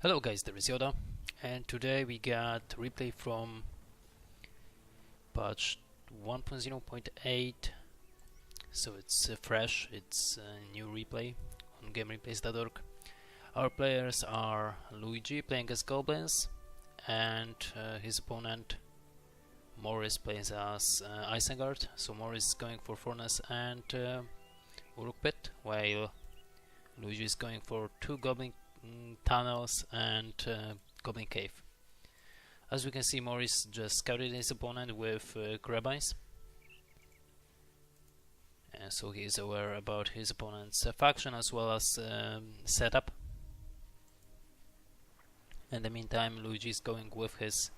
Hello guys, there is Yoda, and today we got replay from patch 1.0.8, so it's fresh, it's a new replay on gamereplays.org. Our players are Luigi playing as Goblins, and his opponent Morris plays as Isengard, so Morris is going for Furnace and Uruk Pit, while Luigi is going for two Goblin tunnels and Goblin Cave. As we can see, Morris just scouted his opponent with Goblins, so he is aware about his opponent's faction as well as setup. In the meantime, Luigi is going with his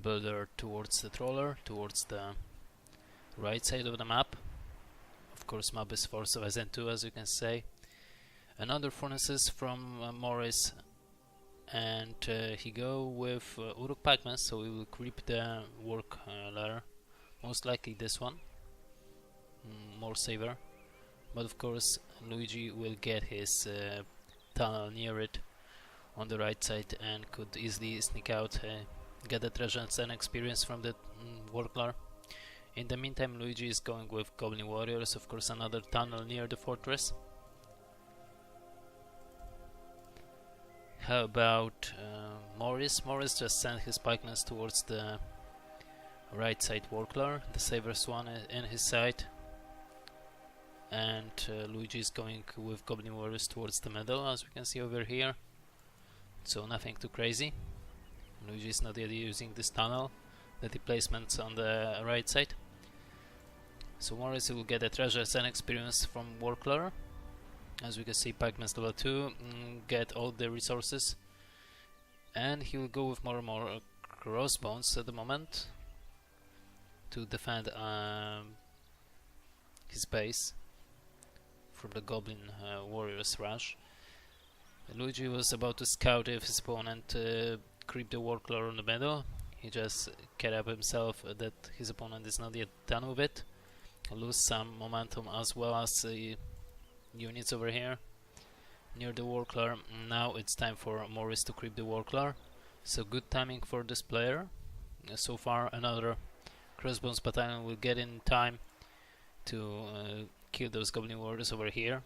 builder towards the Troller, towards the right side of the map. Of course, map is for Isena II, as you can see. Another furnaces from Morris, and he go with Uruk Pacman, so we will creep the work ladder, most likely this one, more saver, but of course Luigi will get his tunnel near it on the right side and could easily sneak out, get the treasures and experience from the work ladder. In the meantime, Luigi is going with Goblin Warriors, of course another tunnel near the fortress. How about Morris? Morris just sent his pikemen towards the right side workler, the saver's one in his side, and Luigi is going with Goblin Warriors towards the middle, as we can see over here, so nothing too crazy. Luigi is not yet using this tunnel, the placements on the right side, so Morris will get the treasures and experience from workler. As we can see, Pikeman's level 2, get all the resources, and he will go with more and more crossbones at the moment to defend his base from the Goblin Warriors rush. Luigi was about to scout if his opponent creep the Warclaw on the middle. He just carried up himself that his opponent is not yet done with it. Lose some momentum as well as units over here near the Warclaw. Now it's time for Morris to creep the Warclaw, so good timing for this player. So far another Crossbones battalion will get in time to kill those Goblin Warriors over here.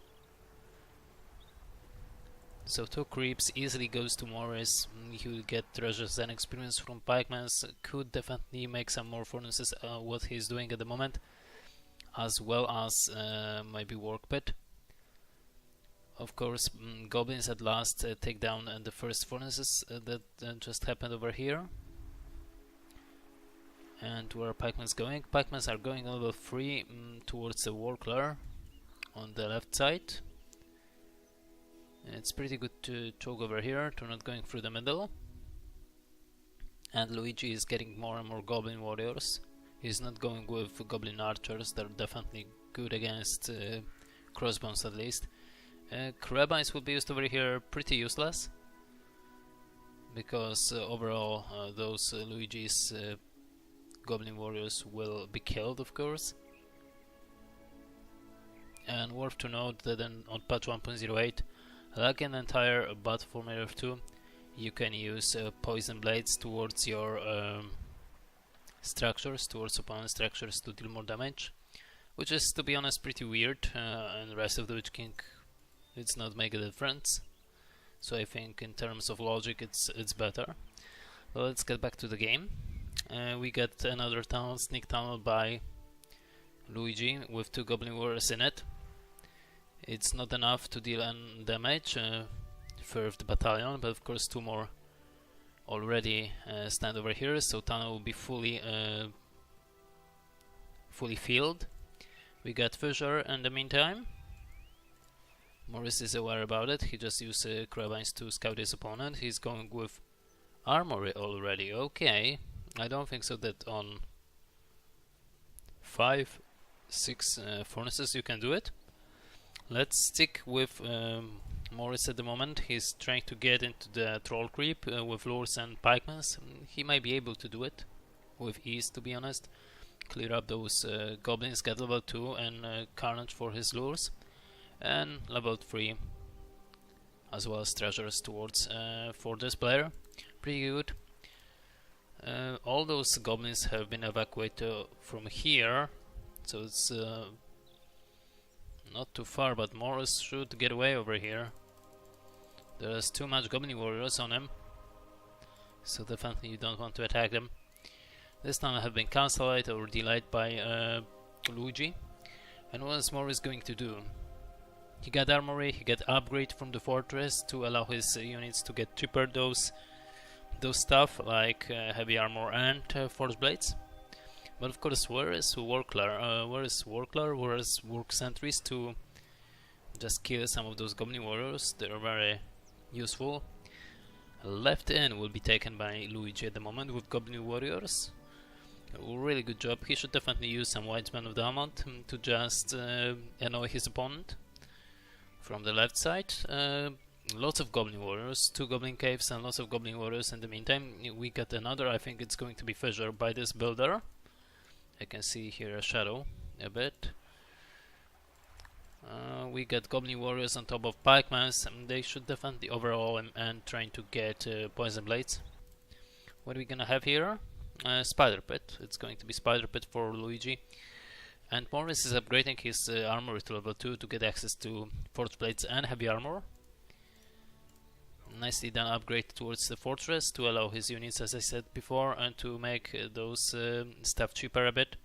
So two creeps easily goes to Morris. He will get treasures and experience from pikemen. Could definitely make some more furnaces, what he's doing at the moment, as well as maybe work pit. Of course, Goblins at last take down the first furnaces that just happened over here. And where are Pikemen going? Pikemen are going level 3 towards the Warclaw on the left side. It's pretty good to choke over here, to not going through the middle. And Luigi is getting more and more Goblin Warriors. He's not going with Goblin Archers, they're definitely good against crossbones at least. Carabines will be used over here, pretty useless, because overall those Luigi's Goblin Warriors will be killed, of course. And worth to note that on patch 1.08, like an entire battle for Mirror 2, you can use poison blades towards your structures, towards opponent structures, to deal more damage, which is, to be honest, pretty weird, and the rest of the Witch King it's not make a difference. So I think in terms of logic it's better. Well, let's get back to the game. We get another tunnel, sneak tunnel by Luigi with two Goblin Warriors in it. It's not enough to deal any damage for the battalion, but of course two more already stand over here, so tunnel will be fully filled. We got Fissure in the meantime. Morris is aware about it, he just used Carabines to scout his opponent. He's going with Armory already, okay. I don't think so that on 5, 6 furnaces you can do it. Let's stick with Morris at the moment. He's trying to get into the troll creep with lures and pikemen. He might be able to do it with ease, to be honest. Clear up those goblins, get level 2 and Carnage for his lures. And level 3 as well as treasures towards for this player. Pretty good. All those goblins have been evacuated from here, so it's not too far, but Morris should get away over here. There's too much goblin warriors on him, so definitely you don't want to attack them. This time have been cancelled or delayed by Luigi. And what is Morris going to do? He got armory, he got upgrade from the fortress to allow his units to get cheaper those stuff like heavy armor and force blades. But of course, where is Warklar? Where is work sentries to just kill some of those goblin warriors? They're very useful. Left in will be taken by Luigi at the moment with goblin warriors. Really good job. He should definitely use some White Man of the Amount to just annoy his opponent. From the left side, lots of goblin warriors, 2 goblin caves and lots of goblin warriors. In the meantime, we got another, I think it's going to be fissure by this builder. I can see here a shadow a bit. We got goblin warriors on top of pikemen, and they should definitely overhaul and trying to get poison blades. What are we gonna have here? Spider pit. It's going to be spider pit for Luigi. And Morris is upgrading his armor to level 2 to get access to force blades and heavy armor. Nicely done upgrade towards the fortress to allow his units, as I said before, and to make those stuff cheaper a bit,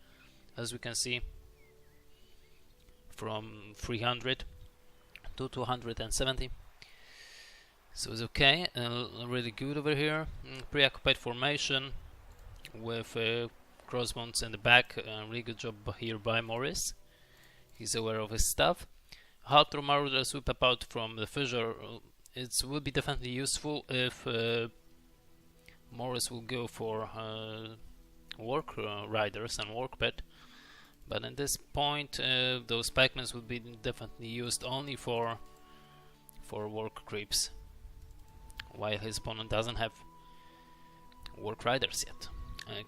as we can see, from 300 to 270. So it's okay, really good over here. Preoccupied formation with crossbones in the back. Really good job here by Morris. He's aware of his stuff. Halter Marauders whip out from the fissure. It will be definitely useful if Morris will go for work riders and work pit. But at this point, those pikemen will be definitely used only for work creeps, while his opponent doesn't have work riders yet.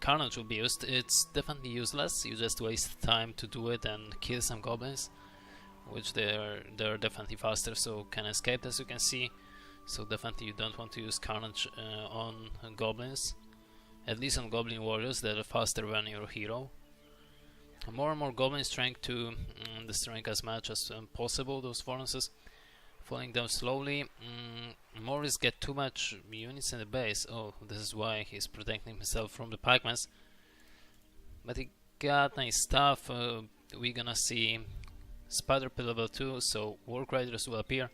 Carnage will be used. It's definitely useless. You just waste time to do it and kill some goblins, which they're definitely faster, so can escape, as you can see. So definitely you don't want to use Carnage on goblins, at least on goblin warriors that are faster than your hero. More and more goblins trying to destroy as much as possible those furnaces, falling down slowly. Morris get too much units in the base. Oh, this is why he's protecting himself from the pikemen. But he got nice stuff. We're gonna see Spider Pit level 2, so Work Riders will appear.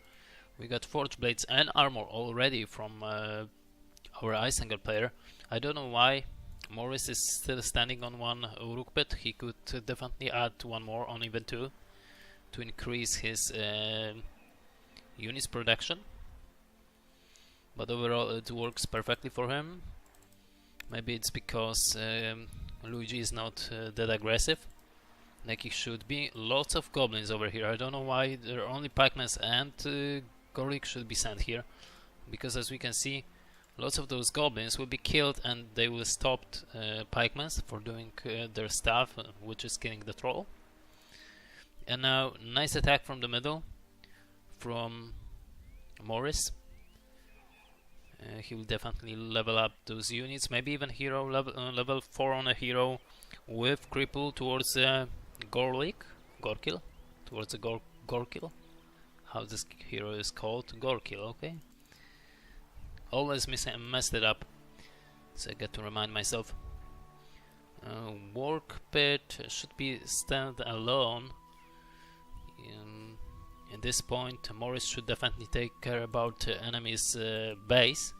We got Forge Blades and armor already from our Isengard player. I don't know why Morris is still standing on one Uruk pit. He could definitely add one more, on even 2, to increase his units production. But overall it works perfectly for him. Maybe it's because Luigi is not that aggressive like he should be. Lots of goblins over here. I don't know why there are only pikemen and Gorik should be sent here, because as we can see, lots of those goblins will be killed and they will stop pikemen for doing their stuff, which is killing the troll. And now nice attack from the middle from Morris. He will definitely level up those units, maybe even hero level 4 on a hero with cripple towards Gorkil, towards the Gorkil. How this hero is called? Gorkil, okay. Always messed it up, so I got to remind myself. Work pit should be stand alone. At this point, Morris should definitely take care about enemy's base,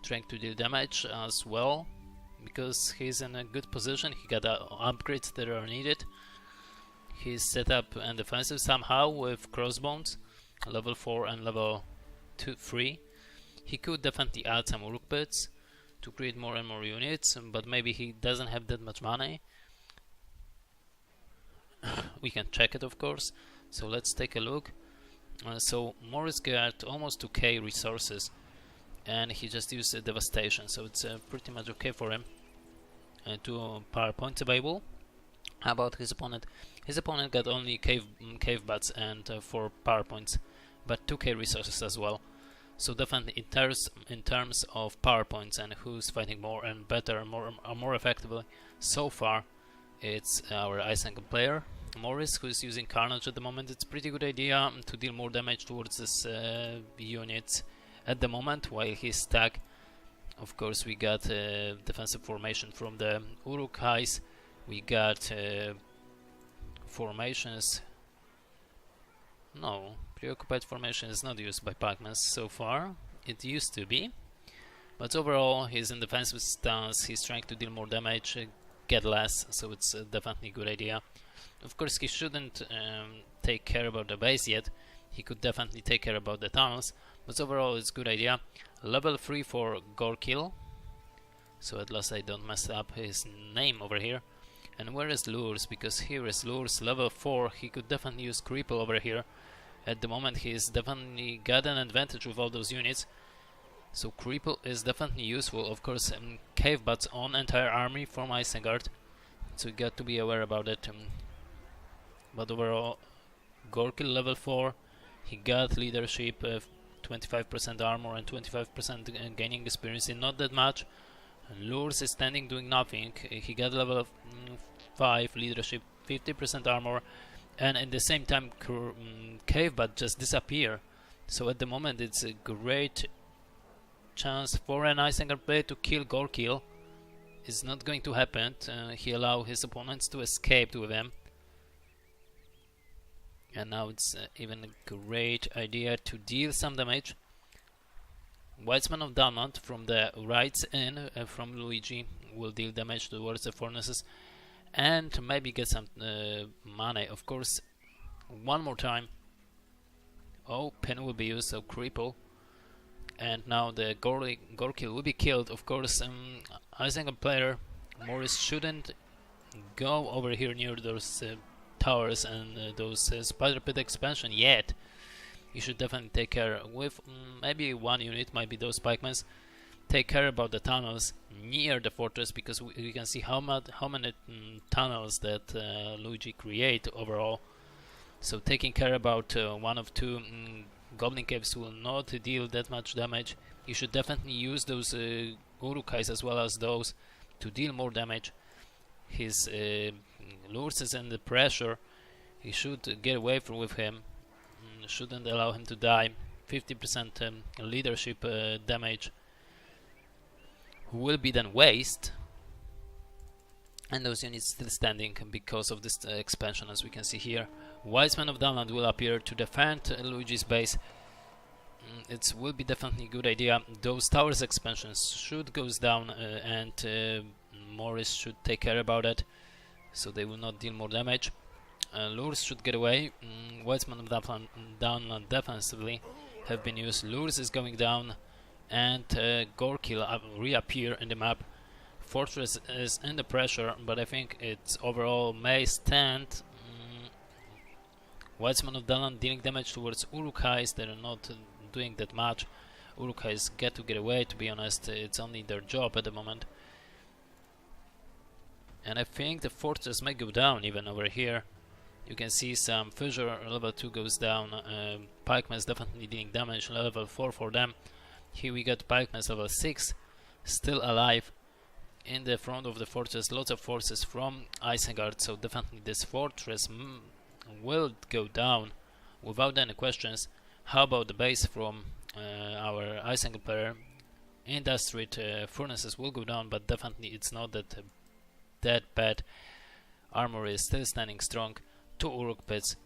trying to deal damage as well, because he's in a good position. He got upgrades that are needed. He's set up and defensive somehow with crossbones, level 4 and level 3. He could definitely add some Uruk pits to create more and more units, but maybe he doesn't have that much money. We can check it, of course. So let's take a look. So Morris got almost 2k resources, and he just used devastation, so it's pretty much okay for him. 2 power points available. How about his opponent? His opponent got only cave bats and 4 power points, but 2k resources as well. So definitely in terms of power points and who's fighting more and better, more effectively, so far it's our Isengard player Morris, who's using Carnage at the moment. It's a pretty good idea to deal more damage towards this unit at the moment while he's stuck. Of course, we got defensive formation from the Uruk-hais. We got formations. No, preoccupied formation is not used by Pac-Man so far. It used to be, but overall he's in defensive stance. He's trying to deal more damage, get less, so it's definitely a good idea. Of course, he shouldn't take care about the base yet. He could definitely take care about the tunnels, but overall it's a good idea. Level 3 for Gorkil, so at last I don't mess up his name over here. And where is Lures? Because here is Lures, level 4. He could definitely use Cripple over here. At the moment he's definitely got an advantage with all those units, so Cripple is definitely useful. Of course, Cave Bats on entire army from Isengard, so you got to be aware about it. But overall, Gorkil level 4, he got leadership, 25% armor and 25% gaining experience, not that much. Lures is standing doing nothing. He got level 5 leadership, 50% armor, and at the same time Cave Bat just disappear. So at the moment it's a great chance for an Isengard player to kill Gorkil. It's not going to happen. He allow his opponents to escape with him. And now it's even a great idea to deal some damage. Whitesman of Dalmont from the right in from Luigi will deal damage towards the furnaces and maybe get some money. Of course, one more time. Oh, pin will be used, so Cripple. And now the Gorkil will be killed. Of course, Isengard player Morris shouldn't go over here near those towers and those spider pit expansion yet. You should definitely take care with maybe one unit, might be those pikemen. Take care about the tunnels near the fortress, because we can see how many tunnels that Luigi create overall. So taking care about one of two goblin caves will not deal that much damage. You should definitely use those Uruk-hais as well as those to deal more damage. His Lures is in the pressure. He should get away with him. Shouldn't allow him to die. 50% leadership damage will be then waste. And those units still standing because of this expansion, as we can see here. Wiseman of Downland will appear to defend Luigi's base. It will be definitely a good idea. Those towers expansions should goes down and Morris should take care about it, so they will not deal more damage. Lures should get away. Wiseman of Downland defensively have been used. Lures is going down and Gorkil reappear in the map. Fortress is in the pressure, but I think it's overall may stand. Wiseman of Dalan dealing damage towards Uruk-hais. They're not doing that much. Uruk-hais get away, to be honest. It's only their job at the moment. And I think the fortress may go down even over here. You can see some fissure, level 2 goes down. Pikemen is definitely dealing damage, level 4 for them. Here we got Pikemen level 6, still alive. In the front of the fortress, lots of forces from Isengard, so definitely this fortress will go down without any questions. How about the base from our Isengard player? Industry furnaces will go down, but definitely it's not that bad. Armor is still standing strong. 2 Uruk pits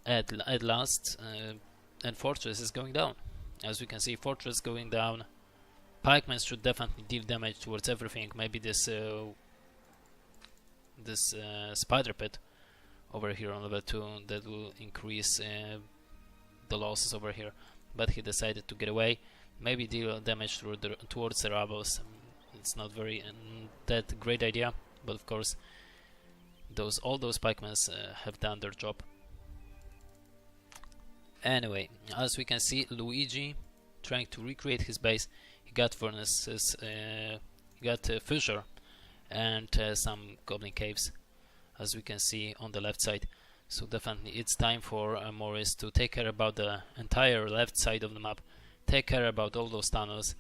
at last, and fortress is going down. As we can see, fortress going down. Pikemen should definitely deal damage towards everything. Maybe this spider pit over here on level 2 that will increase the losses over here. But he decided to get away. Maybe deal damage towards the rebels. It's not very that great idea, but of course all those pikemen have done their job. Anyway, as we can see, Luigi trying to recreate his base. He got furnaces, he got fissure and some goblin caves, as we can see on the left side. So definitely it's time for Morris to take care about the entire left side of the map. take care about all those tunnels.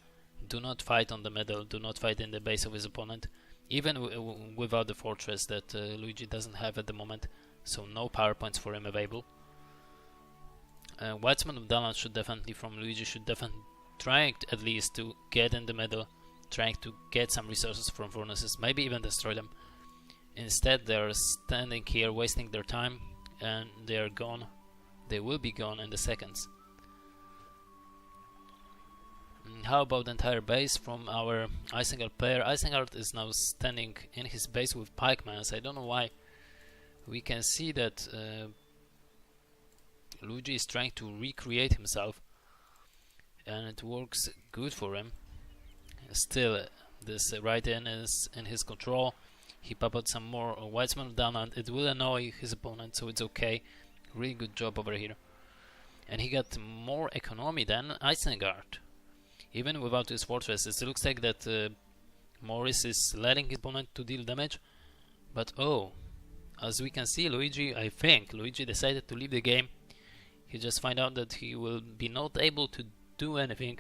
Do not fight on the middle, do not fight in the base of his opponent, even without the fortress that Luigi doesn't have at the moment, so no power points for him available. Whiteman of Dalan should definitely, from Luigi, should definitely trying at least to get in the middle, trying to get some resources from furnaces, maybe even destroy them. Instead they're standing here wasting their time, and they're gone. They will be gone in the seconds. How about the entire base from our Isengard player? Isengard is now standing in his base with pikemans. I don't know why. We can see that Luigi is trying to recreate himself, and it works good for him. Still, this right-in is in his control. He popped out some more Whitesman down, and it will annoy his opponent, so it's okay. Really good job over here. And he got more economy than Isengard. Even without his fortress, it looks like that Morris is letting his opponent to deal damage. But oh, as we can see, I think Luigi decided to leave the game. He just find out that he will be not able to do anything.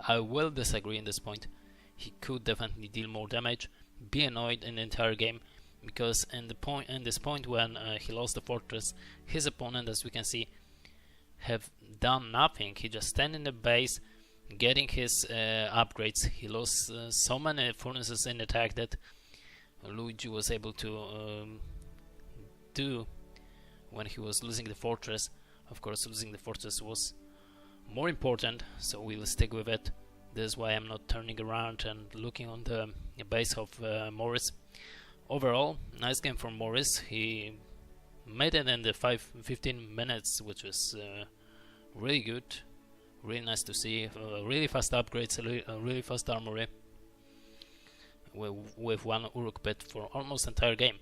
I will disagree in this point. He could definitely deal more damage, be annoyed in the entire game, because in this point when he lost the fortress, his opponent, as we can see, have done nothing. He just stand in the base, getting his upgrades. He lost so many furnaces in attack that Luigi was able to do when he was losing the fortress. Of course, losing the fortress was more important, so we'll stick with it. This is why I'm not turning around and looking on the base of Morris. Overall, nice game from Morris. He made it in the 15 minutes, which was really good. Really nice to see. Really fast upgrades, really fast armory with one Uruk pit for almost entire game.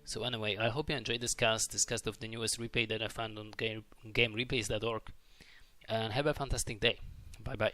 So anyway, I hope you enjoyed this cast of the newest replay that I found on gamereplays.org, and have a fantastic day. Bye bye.